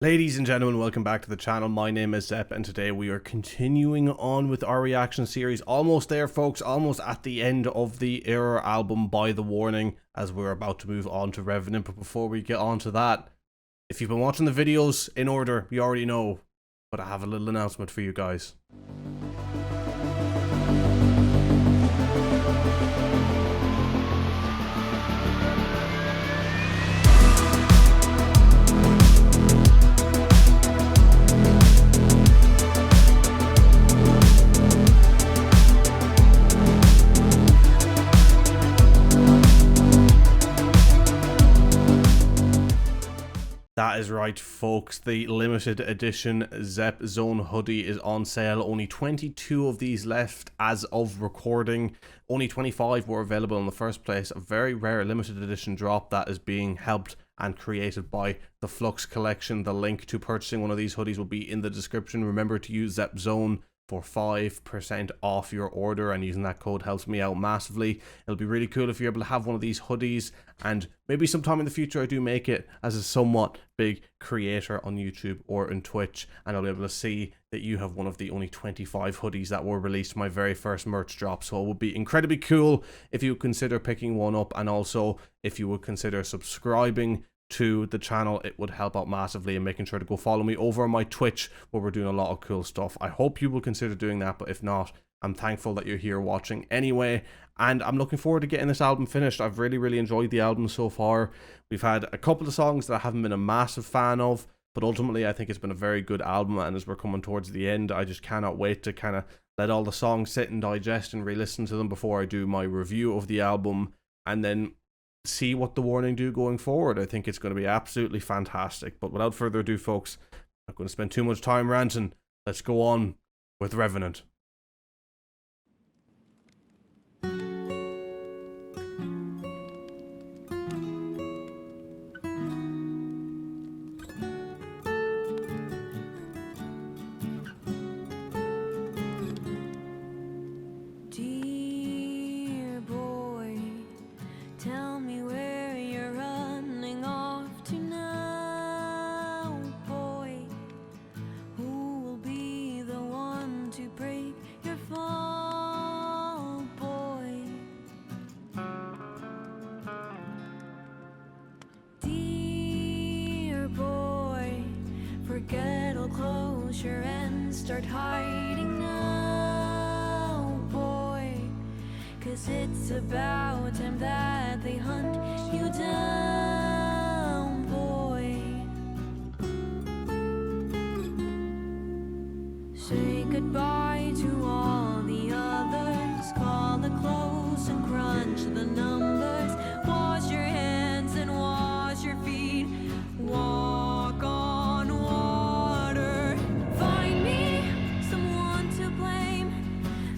Ladies and gentlemen, welcome back to the channel. My name is Zepp, and today we are continuing on with our reaction series. Almost there, folks, almost at the end of the Error album by The Warning, as we're about to move on to Revenant. But before we get on to that, if you've been watching the videos in order, you already know, but I have a little announcement for you guys. That is right, folks. The limited edition Zepp Zone hoodie is on sale. Only 22 of these left as of recording. Only 25 were available in the first place. A very rare limited edition drop that is being helped and created by the Flux Collection. The link to purchasing one of these hoodies will be in the description. Remember to use Zepp Zone for 5% off your order, and using that code helps me out massively. It'll be really cool if you're able to have one of these hoodies, and maybe sometime in the future I do make it as a somewhat big creator on YouTube or in Twitch, and I'll be able to see that you have one of the only 25 hoodies that were released, my very first merch drop. So it would be incredibly cool if you consider picking one up, and also if you would consider subscribing to the channel. It would help out massively, and making sure to go follow me over on my Twitch, where we're doing a lot of cool stuff. I hope you will consider doing that, but if not, I'm thankful that you're here watching anyway, and I'm looking forward to getting this album finished. I've really enjoyed the album so far. We've had a couple of songs that I haven't been a massive fan of, but ultimately I think it's been a very good album, and as we're coming towards the end, I just cannot wait to kind of let all the songs sit and digest and re-listen to them before I do my review of the album, and then see what The Warning do going forward. I think it's going to be absolutely fantastic. But without further ado, folks, I'm not going to spend too much time ranting. Let's go on with Revenant. Dear boy, tell me where you're running off to now, boy. Who will be the one to break your fall, boy? Dear boy, forget all closure and start hiding now, boy. 'Cause it's about time that they hunt you down, boy. Say goodbye to all the others. Call it close and crunch the numbers. Wash your hands and wash your feet. Walk on water. Find me someone to blame.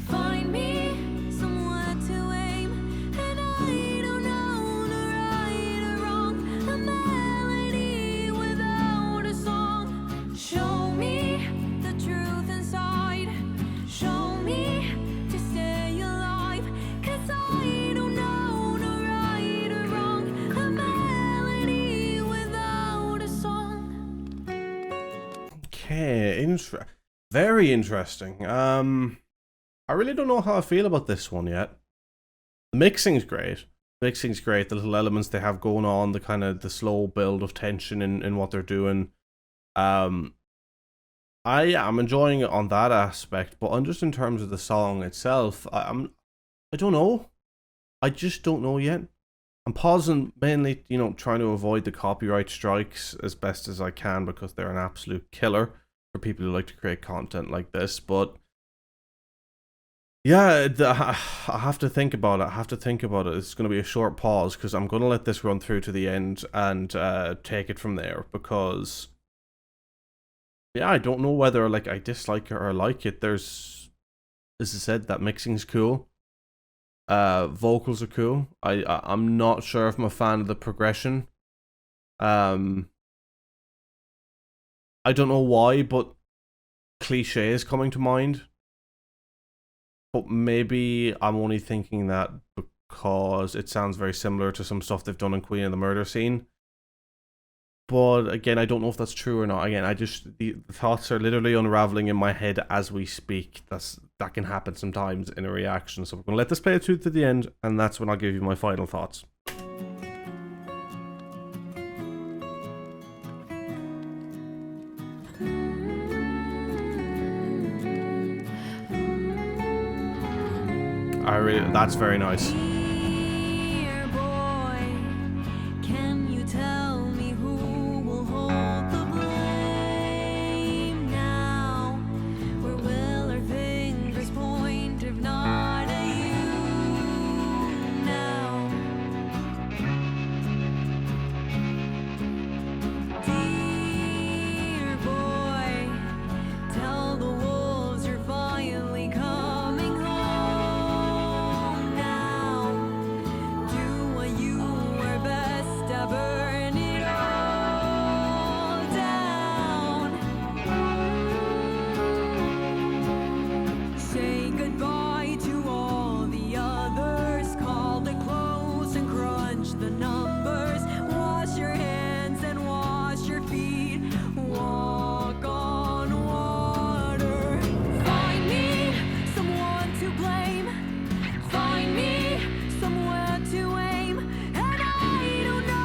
Find me someone to aim. And I don't know the right or wrong. A melody without a song. Show me the truth inside. Show me to stay alive. 'Cause I don't know the right or wrong. A melody without a song. Okay, very interesting. I really don't know how I feel about this one yet. The mixing's great. Mixing's great. The little elements they have going on, the kind of the slow build of tension in what they're doing. I am enjoying it on that aspect, but just in terms of the song itself, I don't know. I just don't know yet. I'm pausing mainly, trying to avoid the copyright strikes as best as I can, because they're an absolute killer for people who like to create content like this. But yeah, I have to think about it. It's going to be a short pause, because I'm going to let this run through to the end and take it from there, because yeah, I don't know whether like I dislike it or like it. There's, as I said, that mixing's cool. Vocals are cool. I'm not sure if I'm a fan of the progression. I don't know why, but cliche is coming to mind. But maybe I'm only thinking that because it sounds very similar to some stuff they've done in Queen of the Murder Scene. But again, I don't know if that's true or not. Again, the thoughts are literally unraveling in my head as we speak. That can happen sometimes in a reaction. So we're gonna let this play through to the end, and that's when I'll give you my final thoughts. That's very nice. Dear boy, can you tell me who will hold the blame now? Where will our fingers point if not at you now? Dear boy, tell the wolves you're finally coming home. Burn it all down. Say goodbye to all the others. Call it close and crunch the numbers. Wash your hands and wash your feet. Walk on water. Find me someone to blame. Find me somewhere to aim. And I don't know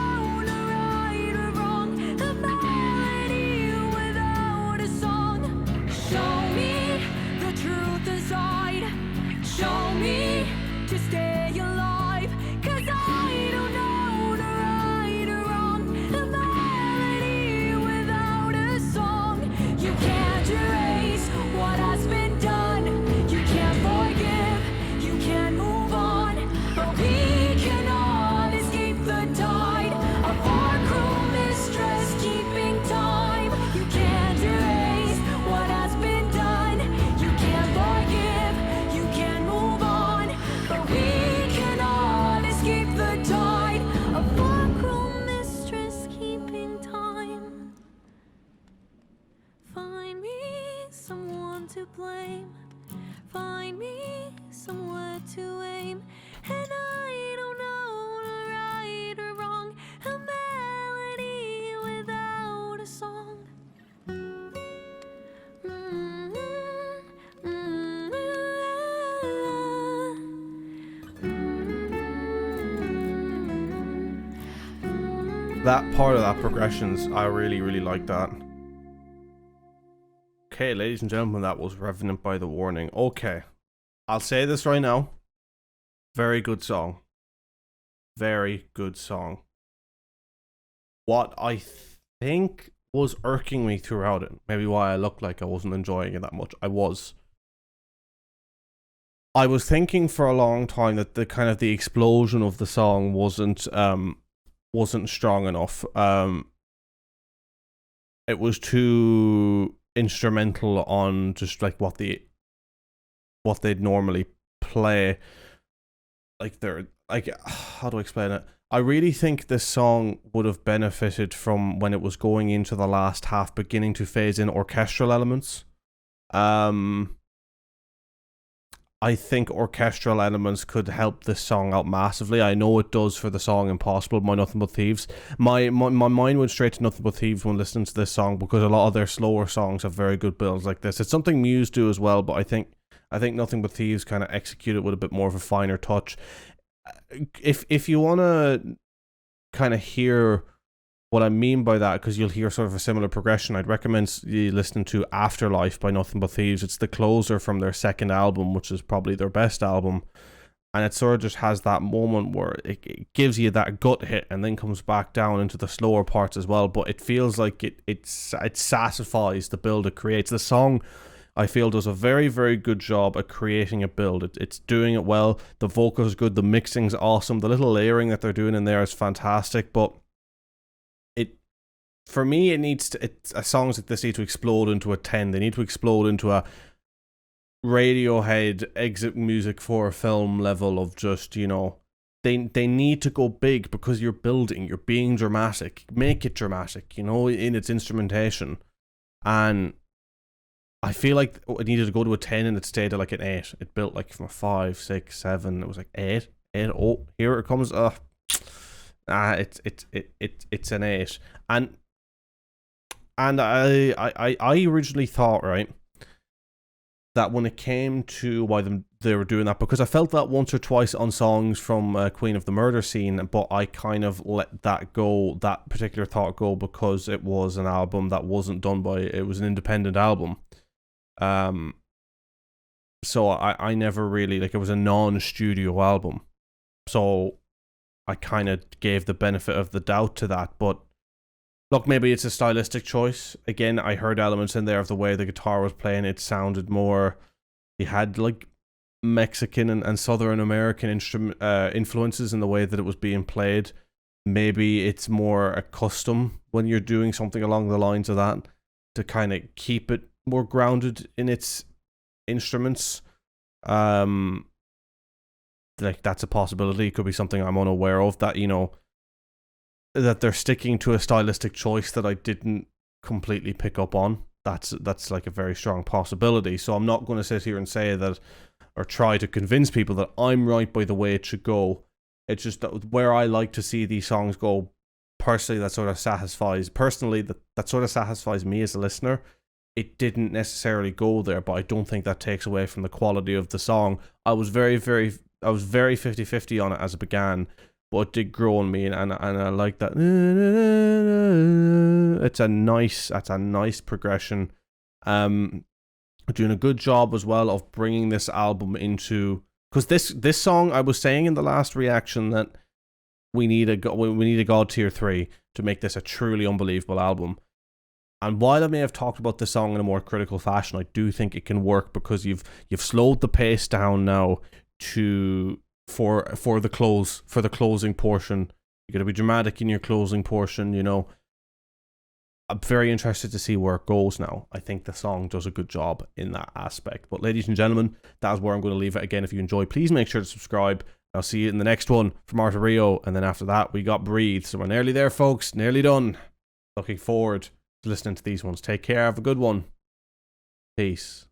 show me to stay alive, 'cause I don't know the right or wrong, a melody without a song. You can't erase what has been done, you can't forgive, you can't move on, but we cannot escape the tide of our cruel mistress keeping time. You can't erase what has been done, you can't forgive, you can't move on, but we cannot escape the tide of our cruel mistress keeping time. Find me someone to blame, find me somewhere to aim, and I don't know the right or wrong, a melody without a song. That part of that progressions, I really, really like that. Okay, ladies and gentlemen, that was Revenant by The Warning. Okay, I'll say this right now. Very good song. Very good song. What I think was irking me throughout it, maybe why I looked like I wasn't enjoying it that much, I was thinking for a long time that the kind of the explosion of the song wasn't strong enough. It was too instrumental on just like what they'd normally play. Like they're like, how do I explain it? I really think this song would have benefited from when it was going into the last half, beginning to phase in orchestral elements. I think orchestral elements could help this song out massively. I know it does for the song Impossible by Nothing But Thieves. My mind went straight to Nothing But Thieves when listening to this song, because a lot of their slower songs have very good builds like this. It's something Muse do as well, but I think Nothing But Thieves kind of execute it with a bit more of a finer touch. If you want to kind of hear what I mean by that, because you'll hear sort of a similar progression, I'd recommend you listening to Afterlife by Nothing But Thieves. It's the closer from their second album, which is probably their best album, and it sort of just has that moment where it gives you that gut hit and then comes back down into the slower parts as well, but it feels like it satisfies the build it creates. The song, I feel, does a very, very good job at creating a build. It's doing it well. The vocals are good, the mixing's awesome, the little layering that they're doing in there is fantastic, but for me, songs like this need to explode into a 10. They need to explode into a Radiohead exit music for a film level of just, you know, they need to go big because you're building, you're being dramatic. Make it dramatic, you know, in its instrumentation. And I feel like it needed to go to a 10 and it stayed at like an 8. It built like from a 5, 6, 7. It was like 8. Oh, here it comes. It's an 8. And And I originally thought, right, that when it came to why they were doing that, because I felt that once or twice on songs from Queen of the Murder Scene, but I kind of let that go, that particular thought go, because it was an album that wasn't done by, it was an independent album. So I never really, like, it was a non-studio album. So I kind of gave the benefit of the doubt to that, but look, maybe it's a stylistic choice. Again, I heard elements in there of the way the guitar was playing. It sounded more, he had like Mexican and Southern American influences in the way that it was being played. Maybe it's more a custom when you're doing something along the lines of that, to kind of keep it more grounded in its instruments. Like, that's a possibility. It could be something I'm unaware of, that, you know, that they're sticking to a stylistic choice that I didn't completely pick up on. That's like a very strong possibility. So I'm not going to sit here and say that, or try to convince people that I'm right by the way it should go. It's just that where I like to see these songs go, personally, that sort of satisfies me as a listener. It didn't necessarily go there, but I don't think that takes away from the quality of the song. I was very 50-50 on it as it began, but it did grow on me, and I like that. That's a nice progression. Doing a good job as well of bringing this album into, because this song, I was saying in the last reaction that we need a God Tier 3 to make this a truly unbelievable album. And while I may have talked about this song in a more critical fashion, I do think it can work, because you've slowed the pace down now for the closing portion. You got to be dramatic in your closing portion, you know. I'm very interested to see where it goes now. I think the song does a good job in that aspect. But ladies and gentlemen, that is where I'm going to leave it. Again, if you enjoy, please make sure to subscribe. I'll see you in the next one from Art of Rio, and then after that we got Breathe. So we're nearly there, folks, nearly done. Looking forward to listening to these ones. Take care, have a good one. Peace.